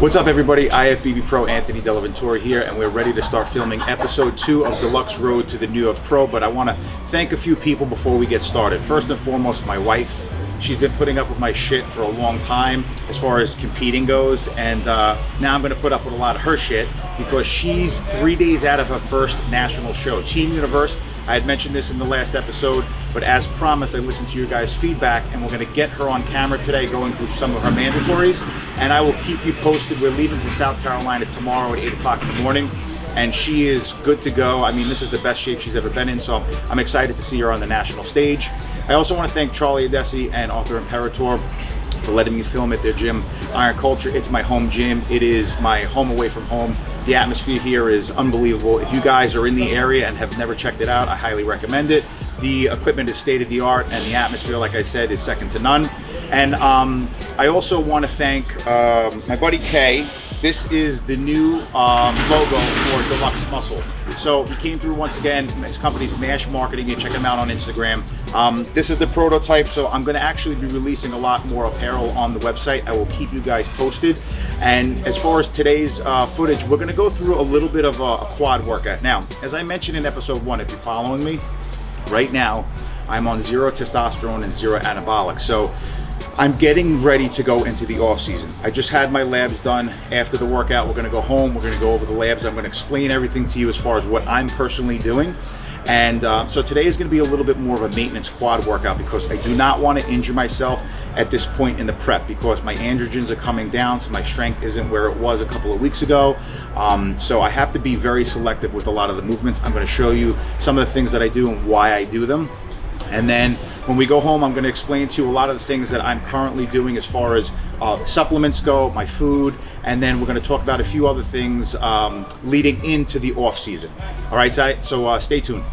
What's up, everybody? IFBB Pro Anthony Delaventura here, and we're ready to start filming episode 2 of Deluxe Road to the New York Pro. But I want to thank a few people before we get started. First and foremost, my wife. She's been putting up with my shit for a long time as far as competing goes, and now I'm going to put up with a lot of her shit because she's 3 days out of her first national show. Team Universe, I had mentioned this in the last episode, but as promised, I listened to your guys' feedback, and we're going to get her on camera today going through some of her mandatories, and I will keep you posted. We're leaving for South Carolina tomorrow at 8 o'clock in the morning, and she is good to go. I mean, this is the best shape she's ever been in, so I'm excited to see her on the national stage. I also want to thank Charlie Adesi and Arthur Imperator for letting me film at their gym, Iron Culture. It's my home gym. It is my home away from home. The atmosphere here is unbelievable. If you guys are in the area and have never checked it out, I highly recommend it. The equipment is state of the art, and the atmosphere, like I said, is second to none. And I also want to thank my buddy Kay. This is the new logo for Deluxe Muscle. So he came through once again. His company's Mash Marketing. You check him out on Instagram. This is the prototype, so I'm going to actually be releasing a lot more apparel on the website. I will keep you guys posted. And as far as today's footage, we're going to go through a little bit of a quad workout. Now, as I mentioned in episode 1, if you're following me, right now I'm on 0 testosterone and 0 anabolic. So I'm getting ready to go into the off season. I just had my labs done. After the workout, we're gonna go home. We're gonna go over the labs. I'm gonna explain everything to you as far as what I'm personally doing. And so today is gonna be a little bit more of a maintenance quad workout because I do not wanna injure myself at this point in the prep because my androgens are coming down, so my strength isn't where it was a couple of weeks ago. So I have to be very selective with a lot of the movements. I'm gonna show you some of the things that I do and why I do them. And then when we go home, I'm going to explain to you a lot of the things that I'm currently doing as far as supplements go, my food, and then we're going to talk about a few other things leading into the off season. All right, so stay tuned.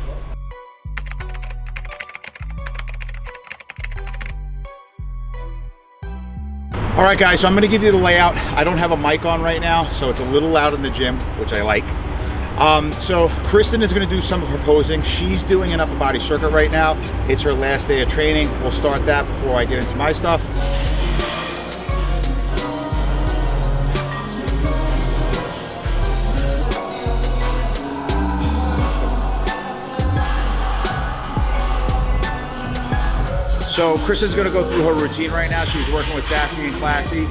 All right, guys, so I'm going to give you the layout. I don't have a mic on right now, so it's a little loud in the gym, which I like. So Kristen is going to do some of her posing. She's doing an upper body circuit right now. It's her last day of training. We'll start that before I get into my stuff. So Kristen's going to go through her routine right now. She's working with Sassy and Classy,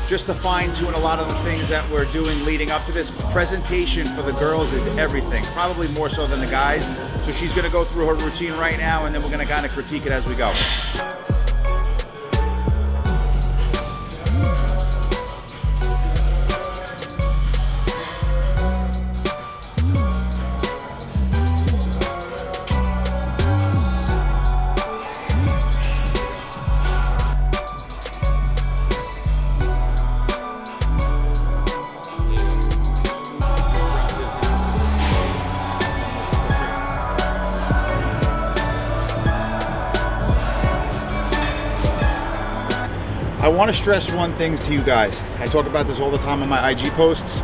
just to fine tune a lot of the things that we're doing leading up to this. Presentation for the girls is everything, probably more so than the guys. So she's gonna go through her routine right now, and then we're gonna kind of critique it as we go. I want to stress one thing to you guys. I talk about this all the time on my IG posts.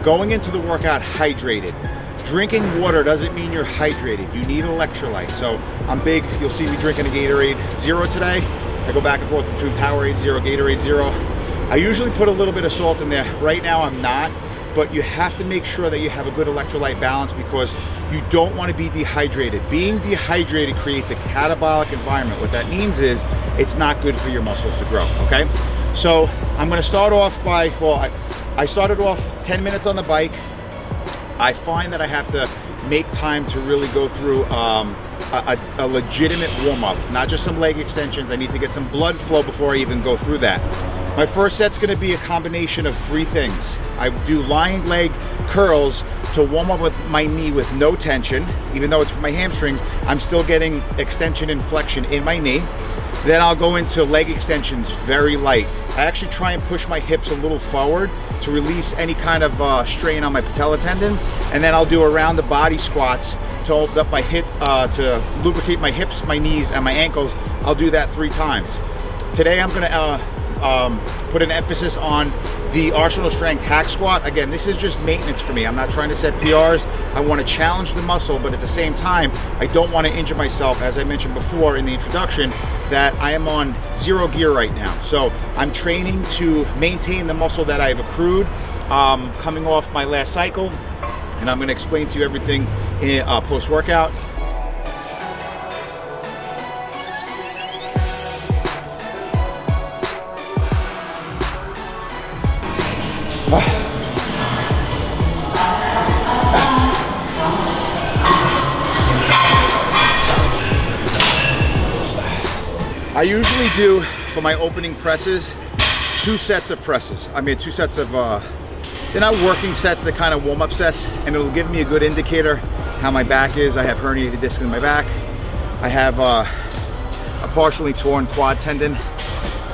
Going into the workout hydrated. Drinking water doesn't mean you're hydrated. You need electrolytes. So I'm big, you'll see me drinking a Gatorade Zero today. I go back and forth between Powerade Zero, Gatorade Zero. I usually put a little bit of salt in there. Right now I'm not, but you have to make sure that you have a good electrolyte balance because you don't want to be dehydrated. Being dehydrated creates a catabolic environment. What that means is it's not good for your muscles to grow, okay? So I'm gonna start off by, well, I started off 10 minutes on the bike. I find that I have to make time to really go through a legitimate warm-up, not just some leg extensions. I need to get some blood flow before I even go through that. My first set's gonna be a combination of 3 things. I do lying leg curls to warm up with my knee with no tension. Even though it's for my hamstrings, I'm still getting extension and flexion in my knee. Then I'll go into leg extensions very light. I actually try and push my hips a little forward to release any kind of strain on my patella tendon. And then I'll do around the body squats to open up my hip, to lubricate my hips, my knees, and my ankles. I'll do that 3 times. Today I'm gonna put an emphasis on the Arsenal Strength hack squat. Again, this is just maintenance for me. I'm not trying to set PRs. I want to challenge the muscle, but at the same time, I don't want to injure myself. As I mentioned before in the introduction, that I am on 0 gear right now. So I'm training to maintain the muscle that I've accrued coming off my last cycle. And I'm going to explain to you everything in post-workout. I usually do, for my opening presses, 2 sets of presses. I mean, 2 sets of, they're not working sets, they're kind of warm-up sets, and it'll give me a good indicator how my back is. I have herniated disc in my back. I have a partially torn quad tendon.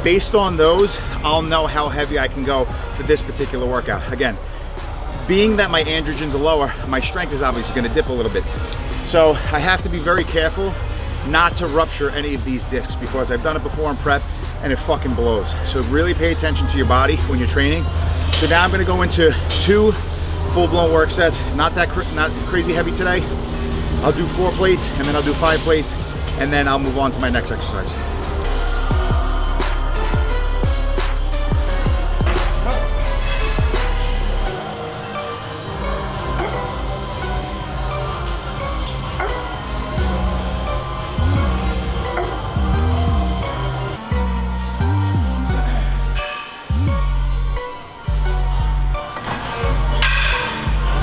Based on those, I'll know how heavy I can go for this particular workout. Again, being that my androgens are lower, my strength is obviously going to dip a little bit. So I have to be very careful not to rupture any of these discs, because I've done it before in prep and it fucking blows. So really pay attention to your body when you're training. So now I'm going to go into 2 full-blown work sets. Not crazy heavy today. I'll do 4 plates and then I'll do 5 plates, and then I'll move on to my next exercise.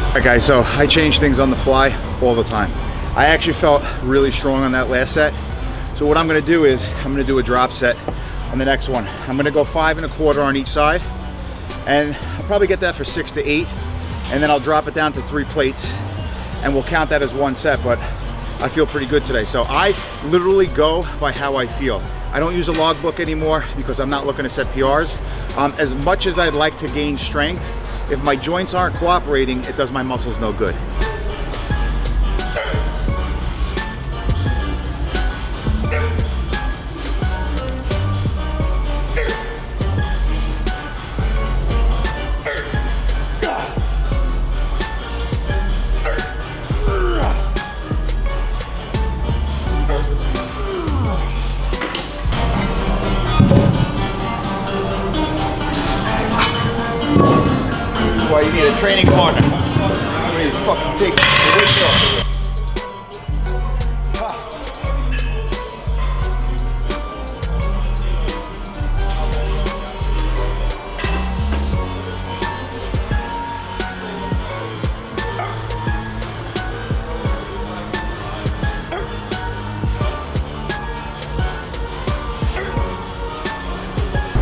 All right guys, so I change things on the fly all the time. I actually felt really strong on that last set. So what I'm gonna do is, I'm gonna do a drop set on the next one. I'm gonna go 5 1/4 on each side, and I'll probably get that for 6 to 8, and then I'll drop it down to 3 plates, and we'll count that as 1 set, but I feel pretty good today. So I literally go by how I feel. I don't use a logbook anymore because I'm not looking to set PRs. As much as I'd like to gain strength, if my joints aren't cooperating, it does my muscles no good. Why you need a training partner. Somebody to fucking take the weight off.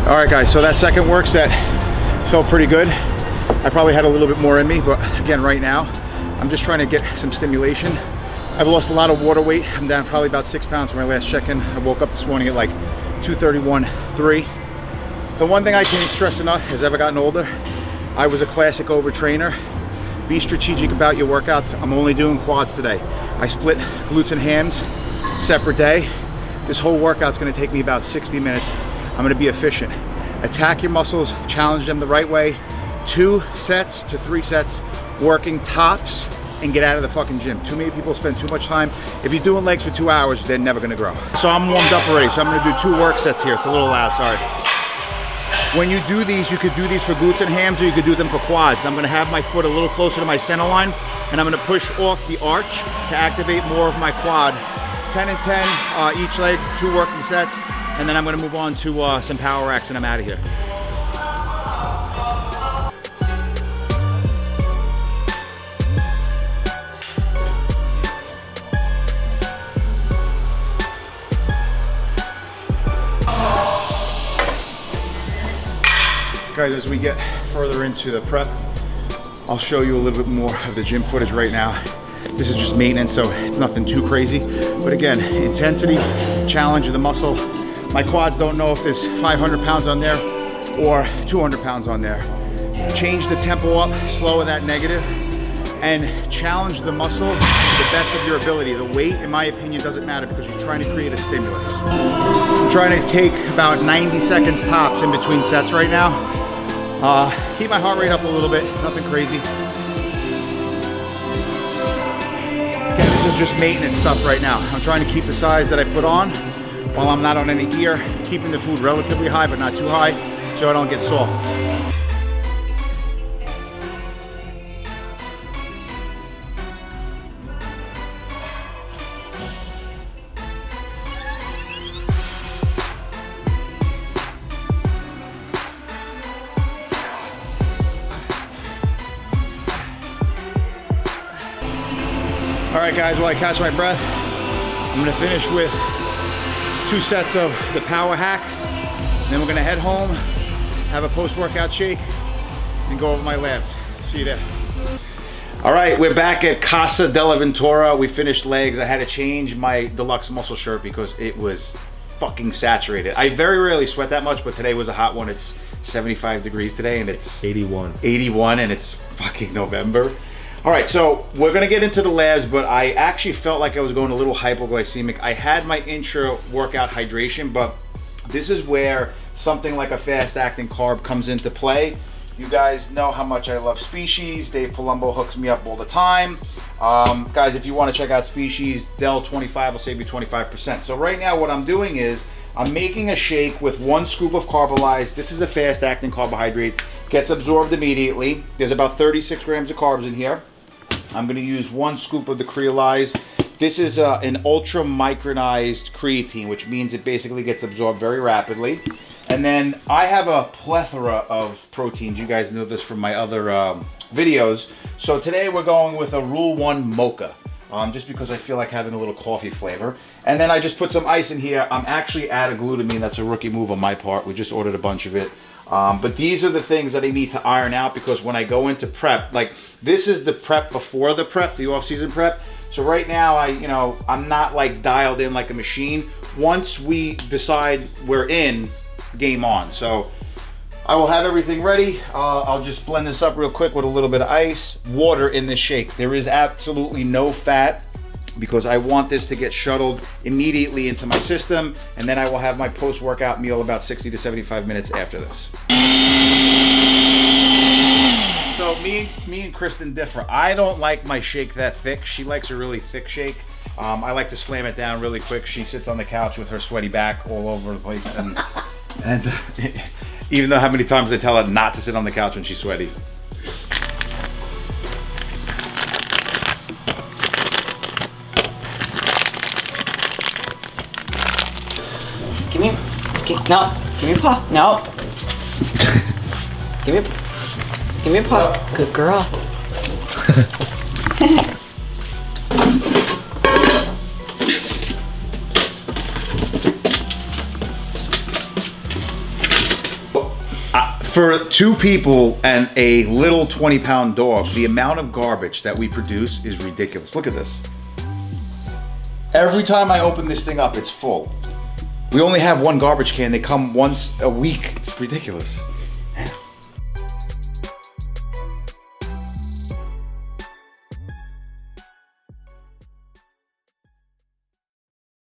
All right guys, so that second work set felt pretty good. I probably had a little bit more in me, but again, right now, I'm just trying to get some stimulation. I've lost a lot of water weight. I'm down probably about 6 pounds from my last check-in. I woke up this morning at like 231.3. The one thing I can't stress enough, as I've gotten older, I was a classic overtrainer. Be strategic about your workouts. I'm only doing quads today. I split glutes and hams, separate day. This whole workout's gonna take me about 60 minutes. I'm gonna be efficient. Attack your muscles, challenge them the right way. 2 sets to 3 sets, working tops, and get out of the fucking gym. Too many people spend too much time. If you're doing legs for 2 hours, they're never gonna grow. So I'm warmed up already, so I'm gonna do 2 work sets here. It's a little loud, sorry. When you do these, you could do these for glutes and hams, or you could do them for quads. I'm gonna have my foot a little closer to my center line, and I'm gonna push off the arch to activate more of my quad. 10 and 10 each leg, 2 working sets, and then I'm gonna move on to some power racks, and I'm out of here. Guys, as we get further into the prep, I'll show you a little bit more of the gym footage right now. This is just maintenance, so it's nothing too crazy. But again, intensity, challenge of the muscle. My quads don't know if there's 500 pounds on there or 200 pounds on there. Change the tempo up, slow that negative. and challenge the muscle to the best of your ability. The weight, in my opinion, doesn't matter because you're trying to create a stimulus. I'm trying to take about 90 seconds tops in between sets right now. Keep my heart rate up a little bit, nothing crazy. Again, this is just maintenance stuff right now. I'm trying to keep the size that I put on while I'm not on any gear, keeping the food relatively high but not too high so I don't get soft. All right, guys, while I catch my breath, I'm gonna finish with 2 sets of the power hack. Then we're gonna head home, have a post-workout shake, and go over my labs. See you there. All right, we're back at Casa della Ventura. We finished legs. I had to change my deluxe muscle shirt because it was fucking saturated. I very rarely sweat that much, but today was a hot one. It's 75 degrees today, and it's 81, and it's fucking November. All right, so we're gonna get into the labs, but I actually felt like I was going a little hypoglycemic. I had my intra-workout hydration, but this is where something like a fast-acting carb comes into play. You guys know how much I love Species. Dave Palumbo hooks me up all the time. Guys, if you wanna check out Species, Del25 will save you 25%. So right now what I'm doing is, I'm making a shake with 1 scoop of Carbolyze. This is a fast-acting carbohydrate. Gets absorbed immediately. There's about 36 grams of carbs in here. I'm gonna use 1 scoop of the Creolyze. This is an ultra micronized creatine, which means it basically gets absorbed very rapidly. And then I have a plethora of proteins. You guys know this from my other videos. So today we're going with a Rule 1 mocha, just because I feel like having a little coffee flavor. And then I just put some ice in here. I'm actually out of glutamine. That's a rookie move on my part. We just ordered a bunch of it. But these are the things that I need to iron out because when I go into prep, like this is the prep before the prep, the off-season prep. So right now, I'm not like dialed in like a machine. Once we decide we're in, game on. So I will have everything ready. I'll just blend this up real quick with a little bit of ice, water in this shake. There is absolutely no fat because I want this to get shuttled immediately into my system, and then I will have my post-workout meal about 60 to 75 minutes after this. So me and Kristen differ. I don't like my shake that thick. She likes a really thick shake. I like to slam it down really quick. She sits on the couch with her sweaty back all over the place, and even though how many times I tell her not to sit on the couch when she's sweaty. No, give me a paw. No. Give me a paw. No. Good girl. For 2 people and a little 20-pound dog, the amount of garbage that we produce is ridiculous. Look at this. Every time I open this thing up, it's full. We only have 1 garbage can. They come once a week. It's ridiculous.